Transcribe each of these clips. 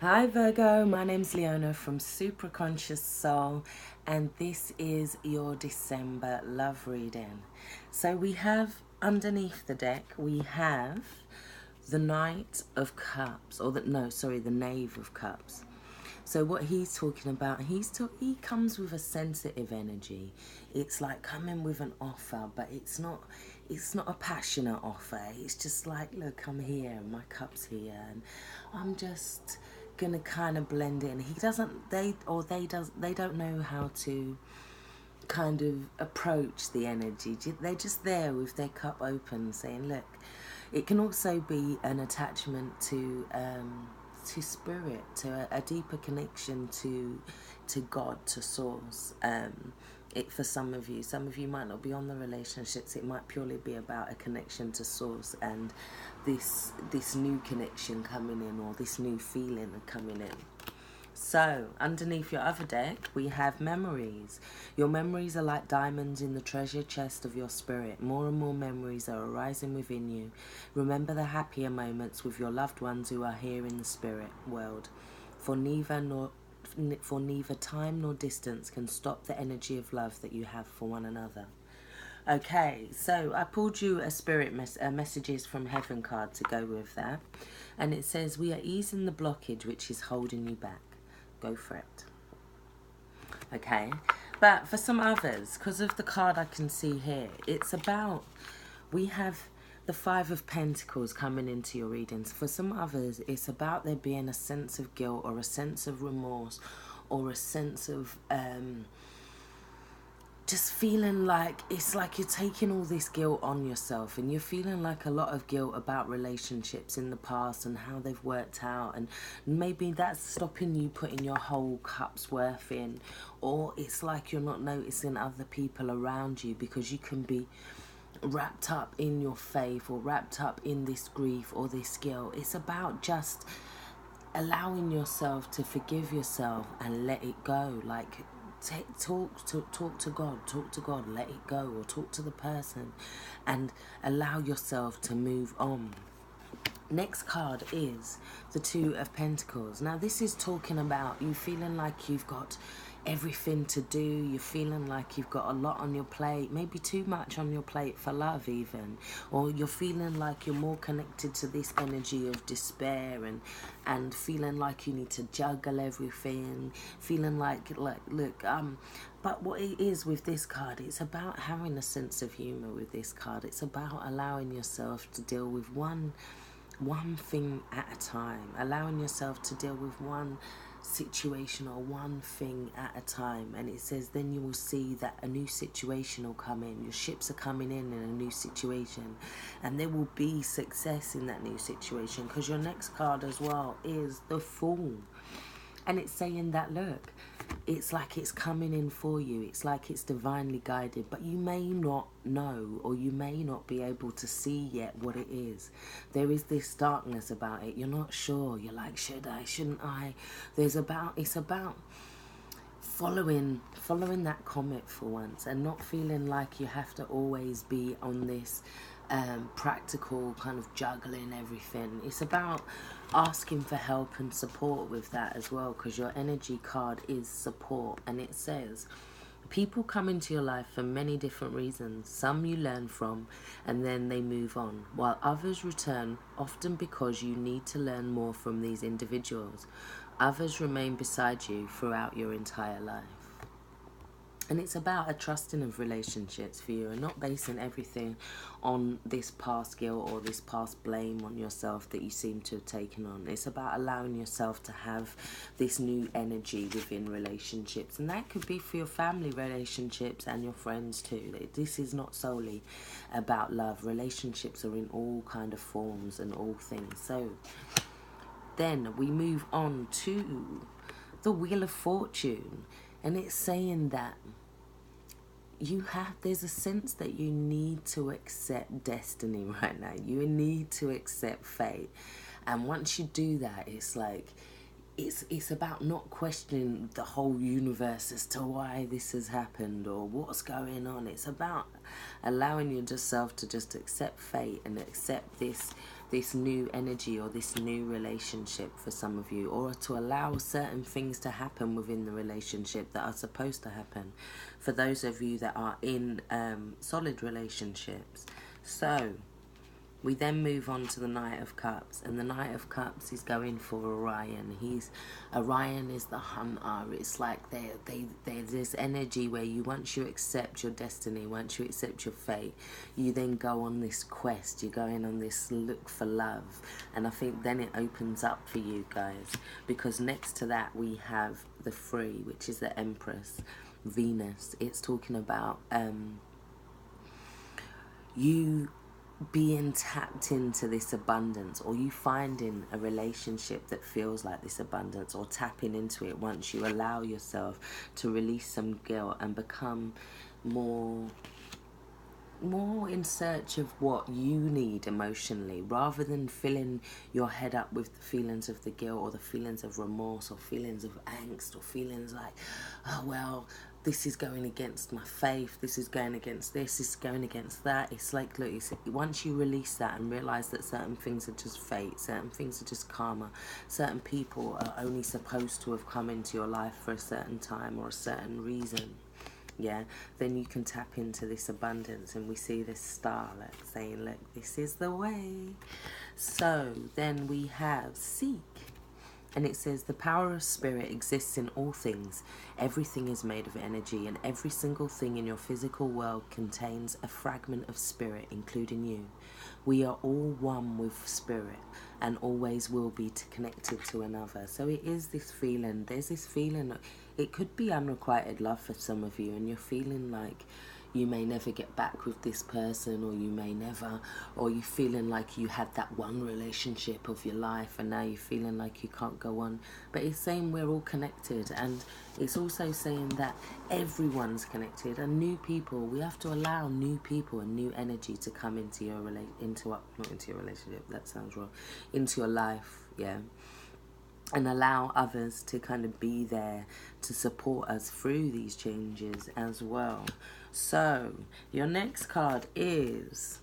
Hi Virgo, my name's Leona from Supra ConsciousSoul, and this is your December love reading. So we have underneath the deck, we have the Knight of Cups, or the Knave of Cups. So what he's talking about, he comes with a sensitive energy. It's like coming with an offer, but it's not a passionate offer. It's just like, look, I'm here, my cup's here, and I'm just gonna kind of blend in. They don't know how to kind of approach the energy. They're just there with their cup open, saying, look. It can also be an attachment to spirit, to a deeper connection to God, to source. It for some of you might not be on the relationships. It might purely be about a connection to source and this new connection coming in, or this new feeling coming in. So, underneath your other deck, we have memories. Your memories are like diamonds in the treasure chest of your spirit. More and more memories are arising within you. Remember the happier moments with your loved ones who are here in the spirit world. For neither time nor distance can stop the energy of love that you have for one another. Okay, so I pulled you a messages from heaven card to go with that. And it says, we are easing the blockage which is holding you back. Go for it. Okay, but for some others, because of the card I can see here, it's about, we have the Five of Pentacles coming into your readings. For some others, it's about there being a sense of guilt or a sense of remorse or a sense of just feeling like it's like you're taking all this guilt on yourself, and you're feeling like a lot of guilt about relationships in the past and how they've worked out, and maybe that's stopping you putting your whole cup's worth in, or it's like you're not noticing other people around you because you can be wrapped up in your faith or wrapped up in this grief or this guilt. It's about just allowing yourself to forgive yourself and let it go. Like, talk to God, let it go, or talk to the person and allow yourself to move on. Next card is the Two of Pentacles. Now this is talking about you feeling like you've got everything to do. You're feeling like you've got a lot on your plate, maybe too much on your plate for love even, or you're feeling like you're more connected to this energy of despair and feeling like you need to juggle everything, feeling like look, but what it is with this card, it's about having a sense of humor with this card. It's about allowing yourself to deal with one thing at a time, allowing yourself to deal with one situation or one thing at a time. And it says then you will see that a new situation will come in. Your ships are coming in a new situation, and there will be success in that new situation, because your next card as well is the Fool. And it's saying that, look, it's like it's coming in for you. It's like it's divinely guided, but you may not know, or you may not be able to see yet what it is. There is this darkness about it. You're not sure. You're like, should I, shouldn't I? It's about following that comet for once, and not feeling like you have to always be on this practical kind of juggling everything. It's about asking for help and support with that as well, because your energy card is support. And it says people come into your life for many different reasons. Some you learn from and then they move on, while others return, often because you need to learn more from these individuals. Others remain beside you throughout your entire life. And it's about a trusting of relationships for you, and not basing everything on this past guilt or this past blame on yourself that you seem to have taken on. It's about allowing yourself to have this new energy within relationships. And that could be for your family relationships and your friends too. This is not solely about love. Relationships are in all kind of forms and all things. So then we move on to the Wheel of Fortune. And it's saying that there's a sense that you need to accept destiny right now. You need to accept fate. And once you do that, it's like, it's about not questioning the whole universe as to why this has happened or what's going on. It's about allowing yourself to just accept fate and accept this new energy or this new relationship for some of you, or to allow certain things to happen within the relationship that are supposed to happen for those of you that are in solid relationships. So we then move on to the Knight of Cups, and the Knight of Cups is going for Orion. Orion is the hunter. It's like there's this energy where once you accept your destiny, once you accept your fate, you then go on this quest. You're going on this look for love, and I think then it opens up for you guys, because next to that we have the Three, which is the Empress, Venus. It's talking about you being tapped into this abundance, or you finding a relationship that feels like this abundance, or tapping into it once you allow yourself to release some guilt and become more in search of what you need emotionally, rather than filling your head up with the feelings of the guilt or the feelings of remorse or feelings of angst or feelings like, oh well, this is going against my faith, this is going against this is going against that. It's like, look, once you release that and realize that certain things are just fate, certain things are just karma, certain people are only supposed to have come into your life for a certain time or a certain reason, yeah, then you can tap into this abundance. And we see this star like saying, look, this is the way. So then we have Seek, and it says the power of spirit exists in all things. Everything is made of energy, and every single thing in your physical world contains a fragment of spirit, including you. We are all one with spirit, and always will be connected to another. So it is this feeling, there's this feeling, it could be unrequited love for some of you, and you're feeling like you may never get back with this person, or you may never, or you're feeling like you had that one relationship of your life and now you're feeling like you can't go on. But it's saying we're all connected, and it's also saying that everyone's connected, and new people, we have to allow new people and new energy to come into your relationship, that sounds wrong, into your life, yeah, and allow others to kind of be there to support us through these changes as well. So your next card is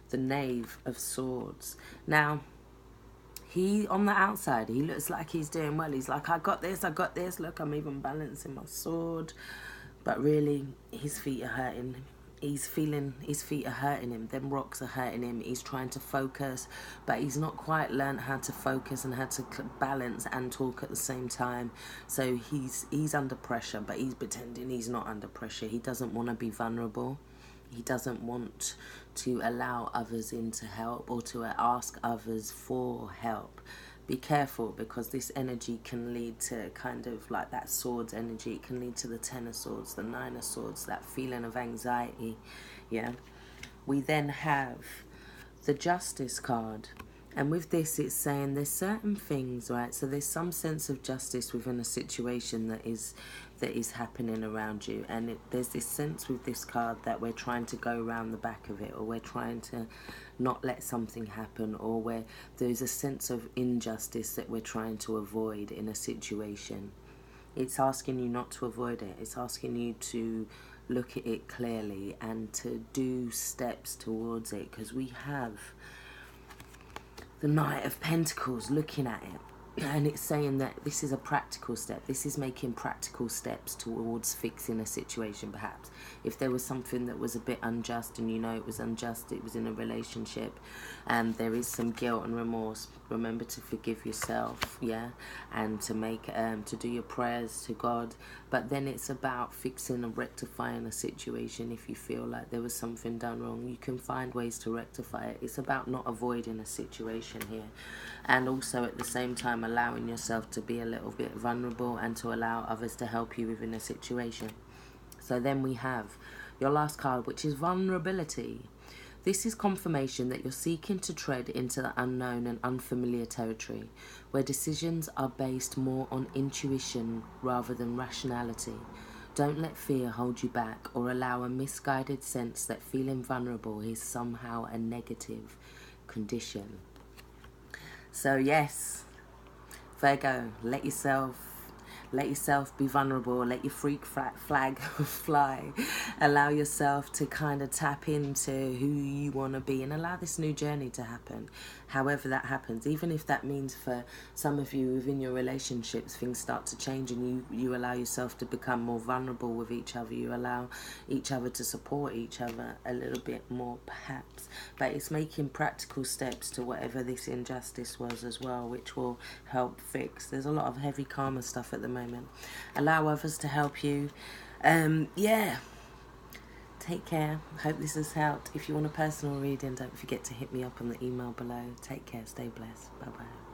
the Knave of Swords. Now, he, on the outside, he looks like he's doing well. He's like, I got this, look, I'm even balancing my sword. But really, his feet are hurting. He's feeling his feet are hurting him. Them rocks are hurting him. He's trying to focus, but he's not quite learned how to focus and how to balance and talk at the same time. So he's under pressure, but he's pretending he's not under pressure. He doesn't want to be vulnerable. He doesn't want to allow others in to help, or to ask others for help. Be careful, because this energy can lead to kind of like that swords energy. It can lead to the Ten of Swords, the Nine of Swords, that feeling of anxiety, yeah. We then have the Justice card. And with this, it's saying there's certain things, right? So there's some sense of justice within a situation that is happening around you. And there's this sense with this card that we're trying to go around the back of it, or we're trying to not let something happen, or where there's a sense of injustice that we're trying to avoid in a situation. It's asking you not to avoid it. It's asking you to look at it clearly and to do steps towards it, because we have the Knight of Pentacles looking at it, and it's saying that this is a practical step. This is making practical steps towards fixing a situation. Perhaps if there was something that was a bit unjust, and you know it was unjust, it was in a relationship, and there is some guilt and remorse, remember to forgive yourself, yeah, and to make to do your prayers to God. But then it's about fixing and rectifying a situation. If you feel like there was something done wrong, you can find ways to rectify it. It's about not avoiding a situation here, and also at the same time allowing yourself to be a little bit vulnerable and to allow others to help you within a situation. So then we have your last card, which is vulnerability. This is confirmation that you're seeking to tread into the unknown and unfamiliar territory, where decisions are based more on intuition rather than rationality. Don't let fear hold you back, or allow a misguided sense that feeling vulnerable is somehow a negative condition. So yes, Virgo, let yourself Let yourself be vulnerable. Let your freak flag fly. Allow yourself to kind of tap into who you want to be, and allow this new journey to happen, however that happens. Even if that means for some of you within your relationships, things start to change and you allow yourself to become more vulnerable with each other. You allow each other to support each other a little bit more, perhaps. But it's making practical steps to whatever this injustice was as well, which will help fix. There's a lot of heavy karma stuff at the moment. Allow others to help you. Yeah. Take care. Hope this has helped. If you want a personal reading, don't forget to hit me up on the email below. Take care. Stay blessed. Bye-bye.